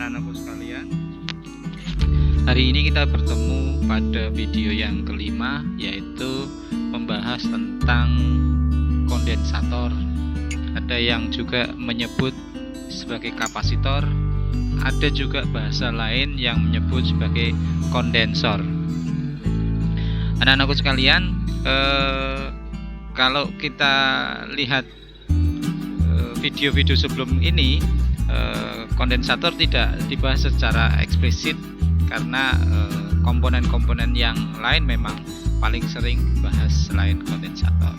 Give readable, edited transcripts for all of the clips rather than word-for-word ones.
anak-anakku sekalian. Hari ini kita bertemu pada video yang kelima, yaitu membahas tentang kondensator. Ada yang juga menyebut sebagai kapasitor, ada juga bahasa lain yang menyebut sebagai kondensor. Anak-anakku sekalian, kalau kita lihat video-video sebelum ini, kondensator tidak dibahas secara eksplisit karena komponen-komponen yang lain memang paling sering dibahas selain kondensator.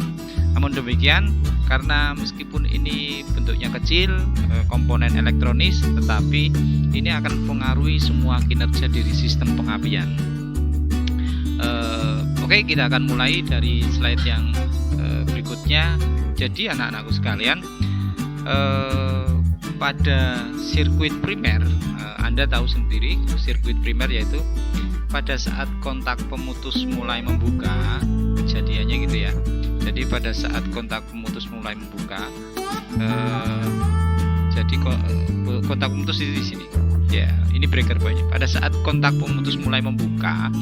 Namun demikian, karena meskipun ini bentuknya kecil, komponen elektronis, tetapi ini akan mempengaruhi semua kinerja dari sistem pengapian. Oke, kita akan mulai dari slide yang berikutnya. Jadi anak-anakku sekalian, pada sirkuit primer, Anda tahu sendiri sirkuit primer yaitu pada saat kontak pemutus mulai membuka, kejadiannya gitu ya. Jadi pada saat kontak pemutus mulai membuka, jadi kontak pemutus di sini. Ya, ini breaker point. Pada saat kontak pemutus mulai membuka,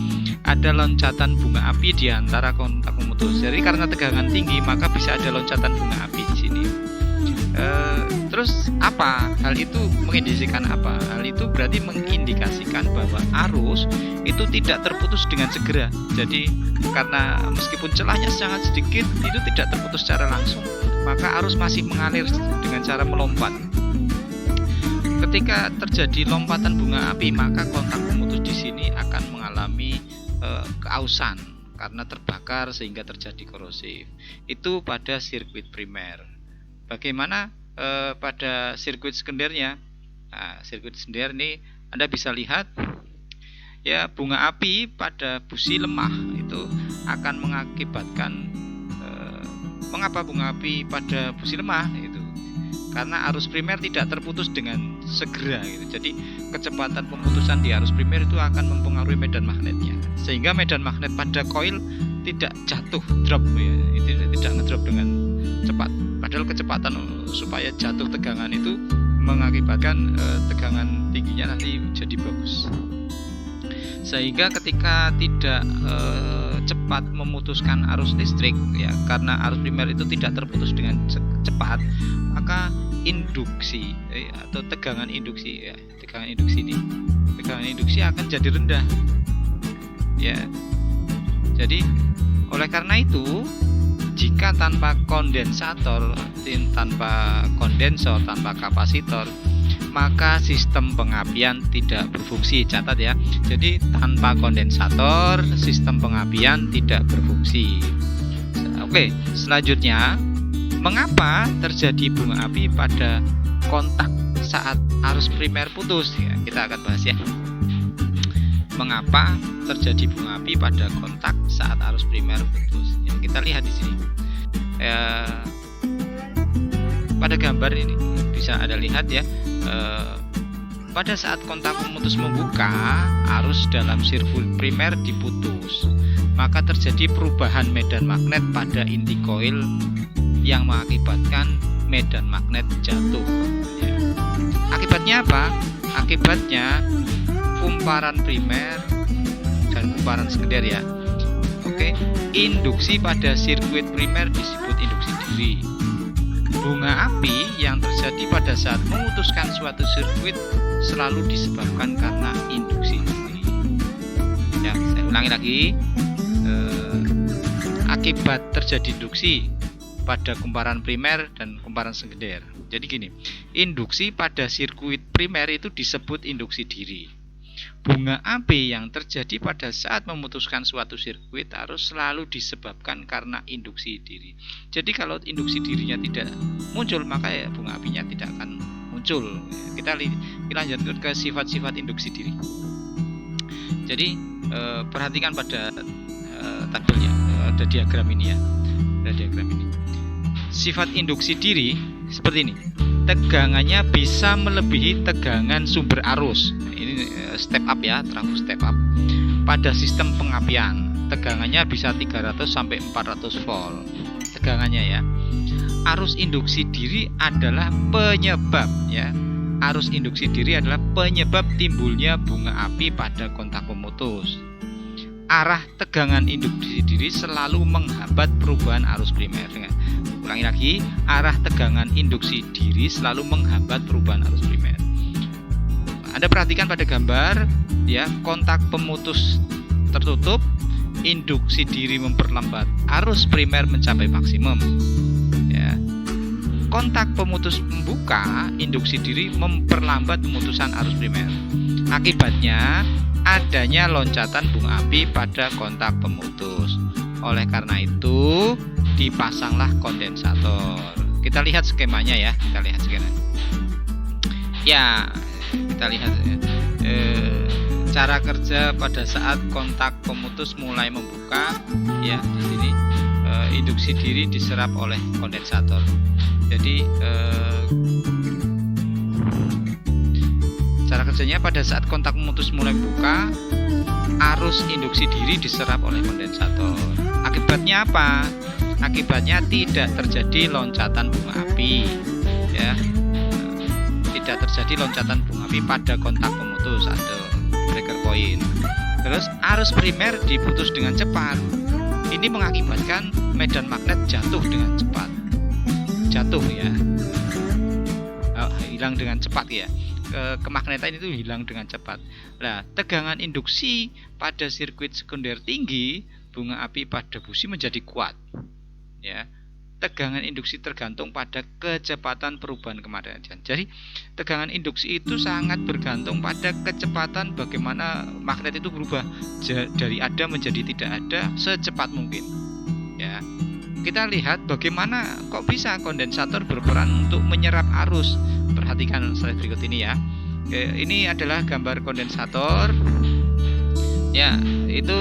ada loncatan bunga api di antara kontak pemutus. Jadi karena tegangan tinggi, maka bisa ada loncatan bunga api di sini. Terus apa? Hal itu mengindikasikan apa? Hal itu berarti mengindikasikan bahwa arus itu tidak terputus dengan segera. Jadi karena meskipun celahnya sangat sedikit, itu tidak terputus secara langsung, maka arus masih mengalir dengan cara melompat. Ketika terjadi lompatan bunga api, maka kontak pemutus di sini akan mengalami keausan karena terbakar sehingga terjadi korosif. Itu pada sirkuit primer. Bagaimana pada sirkuit sekundernya? Nah, sirkuit sekunder ini Anda bisa lihat ya, bunga api pada busi lemah itu akan mengakibatkan mengapa bunga api pada busi lemah itu karena arus primer tidak terputus dengan segera gitu. Jadi kecepatan pemutusan di arus primer itu akan mempengaruhi medan magnetnya, sehingga medan magnet pada koil tidak jatuh drop ya, itu tidak ngedrop dengan cepat. Padahal kecepatan supaya jatuh tegangan itu mengakibatkan tegangan tingginya nanti jadi bagus. Sehingga ketika tidak cepat memutuskan arus listrik ya, karena arus primer itu tidak terputus dengan cepat, maka induksi atau tegangan induksi ya, tegangan induksi akan jadi rendah ya. Jadi oleh karena itu, jika tanpa kondensator, tanpa kondensor, tanpa kapasitor, maka sistem pengapian tidak berfungsi. Catat ya. Jadi tanpa kondensator, sistem pengapian tidak berfungsi. Oke, selanjutnya, mengapa terjadi bunga api pada kontak saat arus primer putus? Ya, kita akan bahas ya. Mengapa terjadi bunga api pada kontak saat arus primer putus? Ya, kita lihat di sini. Pada gambar ini bisa Anda lihat ya. Pada saat kontak pemutus membuka, arus dalam sirkuit primer diputus, maka terjadi perubahan medan magnet pada inti koil yang mengakibatkan medan magnet jatuh ya. Akibatnya apa? Akibatnya kumparan primer dan kumparan sekunder ya. Oke, induksi pada sirkuit primer disebut induksi diri. Bunga api yang terjadi pada saat memutuskan suatu sirkuit selalu disebabkan karena induksi diri. Ya, saya ulangi lagi. Akibat terjadi induksi pada kumparan primer dan kumparan sekunder. Jadi gini, induksi pada sirkuit primer itu disebut induksi diri. Bunga api yang terjadi pada saat memutuskan suatu sirkuit harus selalu disebabkan karena induksi diri. Jadi kalau induksi dirinya tidak muncul, maka ya bunga apinya tidak akan muncul. Kita lanjutkan ke sifat-sifat induksi diri. Jadi perhatikan pada tabelnya, ada diagram ini ya. Ada diagram ini. Sifat induksi diri seperti ini. Tegangannya bisa melebihi tegangan sumber arus. Ini step up ya, trafo step up. Pada sistem pengapian, tegangannya bisa 300 sampai 400 volt. Tegangannya ya. Arus induksi diri adalah penyebab ya. arus induksi diri adalah penyebab timbulnya bunga api pada kontak pemutus. Arah tegangan induksi diri selalu menghambat perubahan arus primer. Ulangi lagi, arah tegangan induksi diri selalu menghambat perubahan arus primer. Anda perhatikan pada gambar, ya, kontak pemutus tertutup, induksi diri memperlambat, arus primer mencapai maksimum. Ya. Kontak pemutus membuka, induksi diri memperlambat pemutusan arus primer. Akibatnya adanya loncatan bunga api pada kontak pemutus. Oleh karena itu dipasanglah kondensator. Kita lihat skemanya ya. Kita lihat cara kerja pada saat kontak pemutus mulai membuka. Ya, di sini induksi diri diserap oleh kondensator. Jadi cara kerjanya pada saat kontak pemutus mulai buka, arus induksi diri diserap oleh kondensator. Akibatnya apa? Akibatnya tidak terjadi loncatan bunga api, ya. Tidak terjadi loncatan bunga api pada kontak pemutus atau breaker point. Terus arus primer diputus dengan cepat. Ini mengakibatkan medan magnet jatuh dengan cepat. Jatuh ya. Hilang dengan cepat ya. Kemagnetan itu hilang dengan cepat. Nah, tegangan induksi pada sirkuit sekunder tinggi, bunga api pada busi menjadi kuat. Ya, tegangan induksi tergantung pada kecepatan perubahan kemagnetan. Jadi, tegangan induksi itu sangat bergantung pada kecepatan bagaimana magnet itu berubah dari ada menjadi tidak ada secepat mungkin. Ya, kita lihat bagaimana kok bisa kondensator berperan untuk menyerap arus. Perhatikan slide berikut ini ya. Ini adalah gambar kondensator. Ya, itu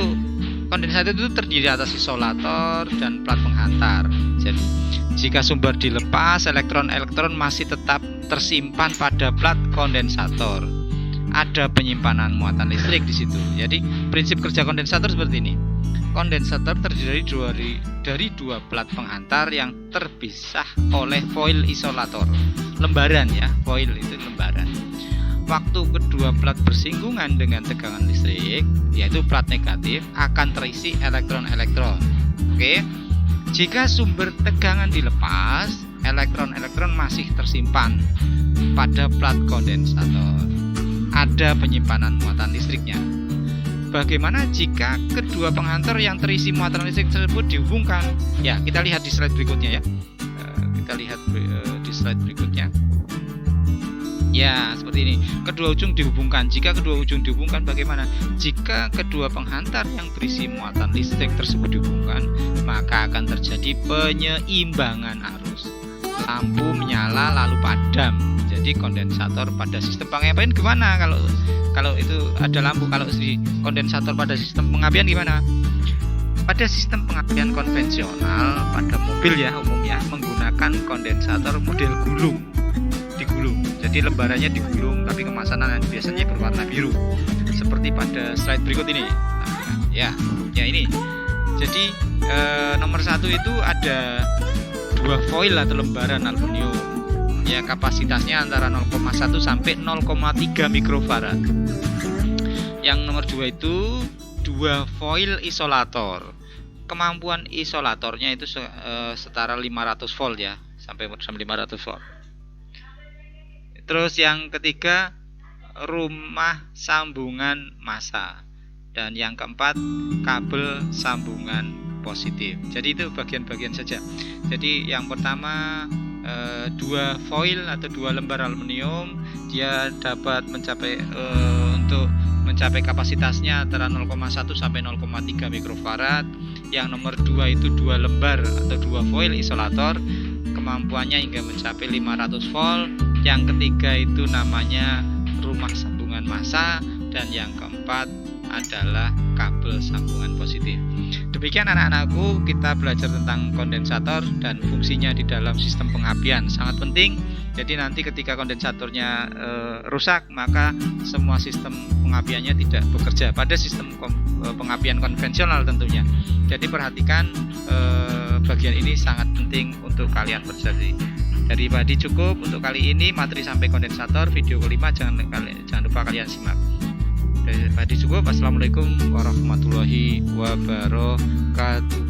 kondensator itu terdiri atas isolator dan plat penghantar. Jadi, jika sumber dilepas, elektron-elektron masih tetap tersimpan pada plat kondensator. Ada penyimpanan muatan listrik di situ. Jadi, prinsip kerja kondensator seperti ini. Kondensator terdiri dari dua plat penghantar yang terpisah oleh foil isolator. Lembaran ya, foil itu lembaran. Waktu kedua plat bersinggungan dengan tegangan listrik, yaitu plat negatif, akan terisi elektron-elektron. Oke. Jika sumber tegangan dilepas, elektron-elektron masih tersimpan pada plat kondensator. Ada penyimpanan muatan listriknya. Bagaimana jika kedua penghantar yang terisi muatan listrik tersebut dihubungkan? Ya, kita lihat di slide berikutnya ya. Kita lihat di slide berikutnya. Ya, seperti ini. Kedua ujung dihubungkan. Jika kedua ujung dihubungkan bagaimana? Jika kedua penghantar yang berisi muatan listrik tersebut dihubungkan, maka akan terjadi penyeimbangan arus. Lampu menyala lalu padam. Jadi kondensator pada sistem pengapian gimana? Kalau itu ada lampu, kalau di kondensator pada sistem pengapian gimana? Pada sistem pengapian konvensional pada mobil ya umumnya menggunakan kondensator model gulung. Digulung. Jadi lembarannya digulung tapi kemasan biasanya berwarna biru. Seperti pada slide berikut ini. Ya ini. Jadi nomor 1 itu ada dua foil atau lembaran aluminium. Ya, kapasitasnya antara 0,1 sampai 0,3 mikrofarad. Yang nomor 2 itu dua foil isolator. Kemampuan isolatornya itu setara 500 volt ya, sampai 500 volt. Terus yang ketiga rumah sambungan massa. Dan yang keempat kabel sambungan positif. Jadi itu bagian-bagian saja. Jadi yang pertama dua foil atau dua lembar aluminium, dia dapat mencapai untuk mencapai kapasitasnya antara 0,1 sampai 0,3 mikrofarad. Yang nomor 2 itu dua lembar atau dua foil isolator, kemampuannya hingga mencapai 500 volt. Yang ketiga itu namanya rumah sambungan massa, dan yang keempat adalah kabel sambungan positif. Demikian anak-anakku, kita belajar tentang kondensator dan fungsinya di dalam sistem pengapian. Sangat penting. Jadi nanti ketika kondensatornya rusak, maka semua sistem pengapiannya tidak bekerja pada sistem pengapian konvensional tentunya. Jadi perhatikan bagian ini sangat penting untuk kalian pelajari. Dari Padi cukup untuk kali ini, materi sampai kondensator video kelima jangan lupa kalian simak. Dari Padi cukup. Assalamualaikum warahmatullahi wabarakatuh.